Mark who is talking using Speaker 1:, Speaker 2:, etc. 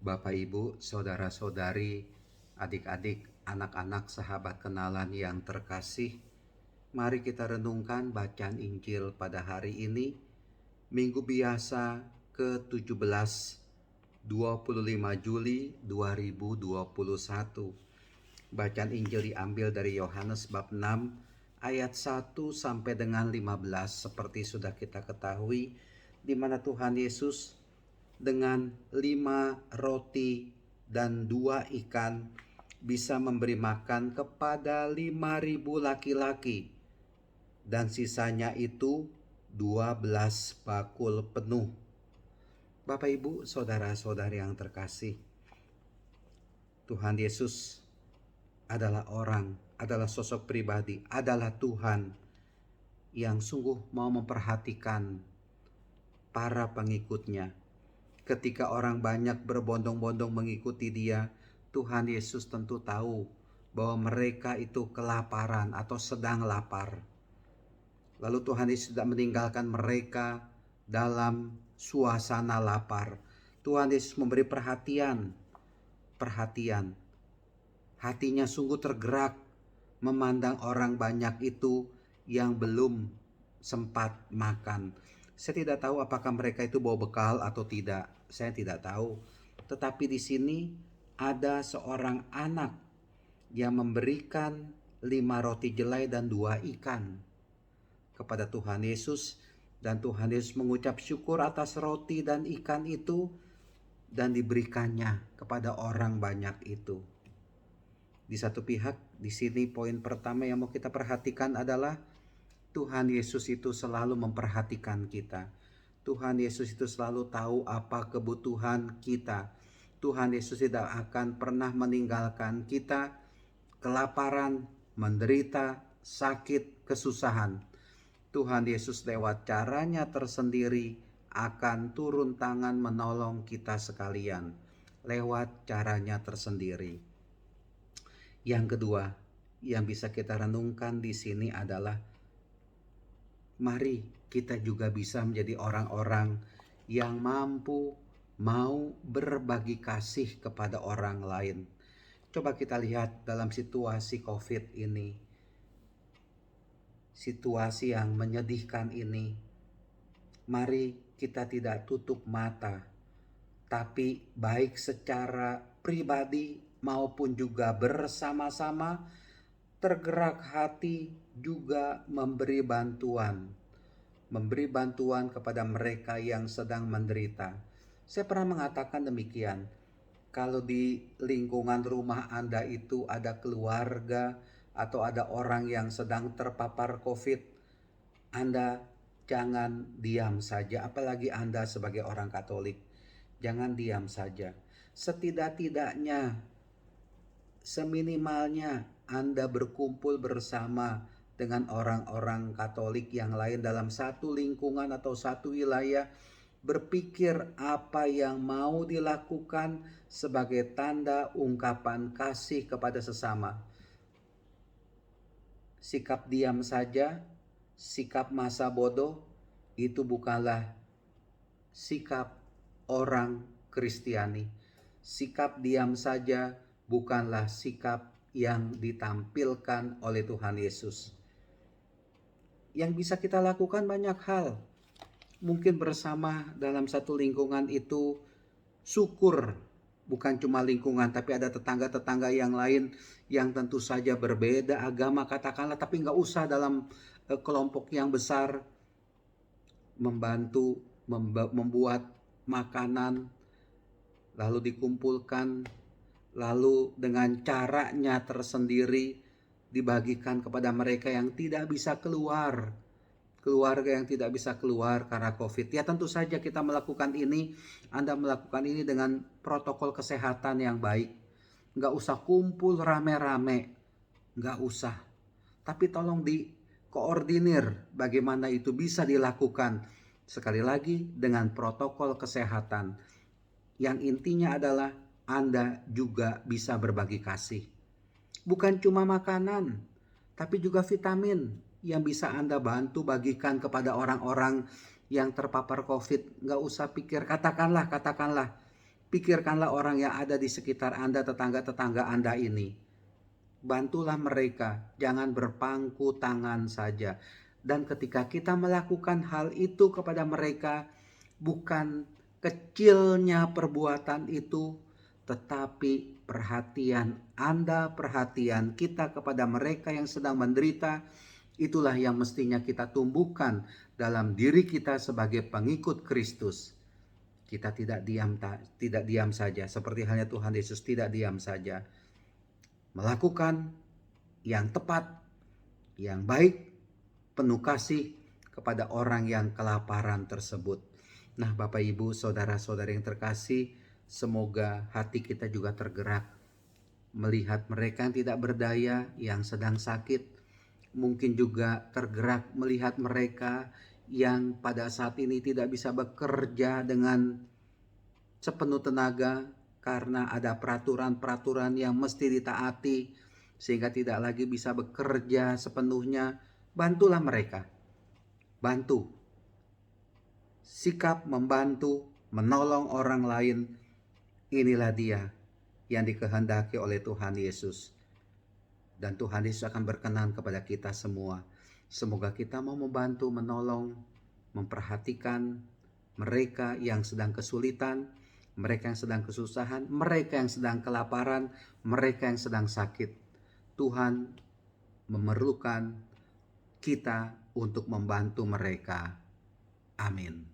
Speaker 1: Bapak, Ibu, saudara-saudari, adik-adik, anak-anak, sahabat kenalan yang terkasih, mari kita renungkan bacaan Injil pada hari ini, Minggu Biasa ke-17, 25 Juli 2021. Bacaan Injil diambil dari Yohanes bab 6 ayat 1 sampai dengan 15 seperti sudah kita ketahui, di mana Tuhan Yesus dengan 5 roti dan 2 ikan bisa memberi makan kepada 5.000 laki-laki, dan sisanya itu 12 bakul penuh. Bapak, Ibu, saudara-saudari yang terkasih, Tuhan Yesus adalah sosok pribadi, adalah Tuhan yang sungguh mau memperhatikan para pengikutnya. Ketika orang banyak berbondong-bondong mengikuti Dia, Tuhan Yesus tentu tahu bahwa mereka itu kelaparan atau sedang lapar. Lalu Tuhan Yesus tidak meninggalkan mereka dalam suasana lapar. Tuhan Yesus memberi perhatian. Hatinya sungguh tergerak memandang orang banyak itu yang belum sempat makan. Saya tidak tahu apakah mereka itu bawa bekal atau tidak. Saya tidak tahu. Tetapi di sini ada seorang anak yang memberikan 5 roti jelai dan 2 ikan kepada Tuhan Yesus. Dan Tuhan Yesus mengucap syukur atas roti dan ikan itu dan diberikannya kepada orang banyak itu. Di satu pihak, di sini poin pertama yang mau kita perhatikan adalah Tuhan Yesus itu selalu memperhatikan kita. Tuhan Yesus itu selalu tahu apa kebutuhan kita. Tuhan Yesus tidak akan pernah meninggalkan kita kelaparan, menderita, sakit, kesusahan. Tuhan Yesus lewat caranya tersendiri akan turun tangan menolong kita sekalian. Lewat caranya tersendiri. Yang kedua yang bisa kita renungkan di sini adalah mari kita juga bisa menjadi orang-orang yang mampu mau berbagi kasih kepada orang lain. Coba kita lihat dalam situasi COVID ini, situasi yang menyedihkan ini. Mari kita tidak tutup mata, tapi baik secara pribadi maupun juga bersama-sama tergerak hati juga memberi bantuan kepada mereka yang sedang menderita. Saya pernah mengatakan demikian, kalau di lingkungan rumah Anda itu ada keluarga atau ada orang yang sedang terpapar COVID, Anda jangan diam saja, apalagi Anda sebagai orang Katolik. Jangan diam saja. Setidak-tidaknya, seminimalnya Anda berkumpul bersama dengan orang-orang Katolik yang lain dalam satu lingkungan atau satu wilayah, berpikir apa yang mau dilakukan sebagai tanda ungkapan kasih kepada sesama. Sikap diam saja, sikap masa bodoh, itu bukanlah sikap orang Kristiani. Sikap diam saja bukanlah sikap yang ditampilkan oleh Tuhan Yesus. Yang bisa kita lakukan banyak hal. Mungkin bersama dalam satu lingkungan itu syukur, bukan cuma lingkungan tapi ada tetangga-tetangga yang lain yang tentu saja berbeda agama katakanlah, tapi nggak usah dalam kelompok yang besar. Membantu membuat makanan lalu dikumpulkan, lalu dengan caranya tersendiri dibagikan kepada mereka yang tidak bisa keluar, keluarga yang tidak bisa keluar karena COVID. Ya tentu saja kita melakukan ini, Anda melakukan ini dengan protokol kesehatan yang baik. Nggak usah kumpul rame-rame, nggak usah. Tapi tolong dikoordinir bagaimana itu bisa dilakukan. Sekali lagi dengan protokol kesehatan. Yang intinya adalah Anda juga bisa berbagi kasih. Bukan cuma makanan, tapi juga vitamin yang bisa Anda bantu bagikan kepada orang-orang yang terpapar COVID. Nggak usah pikir, katakanlah Pikirkanlah orang yang ada di sekitar Anda, tetangga-tetangga Anda ini. Bantulah mereka, jangan berpangku tangan saja. Dan ketika kita melakukan hal itu kepada mereka, bukan kecilnya perbuatan itu, tetapi perhatian Anda, perhatian kita kepada mereka yang sedang menderita, itulah yang mestinya kita tumbuhkan dalam diri kita sebagai pengikut Kristus. Kita tidak diam saja, seperti halnya Tuhan Yesus tidak diam saja. Melakukan yang tepat, yang baik, penuh kasih kepada orang yang kelaparan tersebut. Nah, Bapak Ibu, saudara-saudara yang terkasih, semoga hati kita juga tergerak melihat mereka yang tidak berdaya, yang sedang sakit. Mungkin juga tergerak melihat mereka yang pada saat ini tidak bisa bekerja dengan sepenuh tenaga karena ada peraturan-peraturan yang mesti ditaati sehingga tidak lagi bisa bekerja sepenuhnya. Bantulah mereka. Bantu. Sikap membantu, menolong orang lain. Inilah dia yang dikehendaki oleh Tuhan Yesus. Dan Tuhan Yesus akan berkenan kepada kita semua. Semoga kita mau membantu, menolong, memperhatikan mereka yang sedang kesulitan, mereka yang sedang kesusahan, mereka yang sedang kelaparan, mereka yang sedang sakit. Tuhan memerlukan kita untuk membantu mereka. Amin.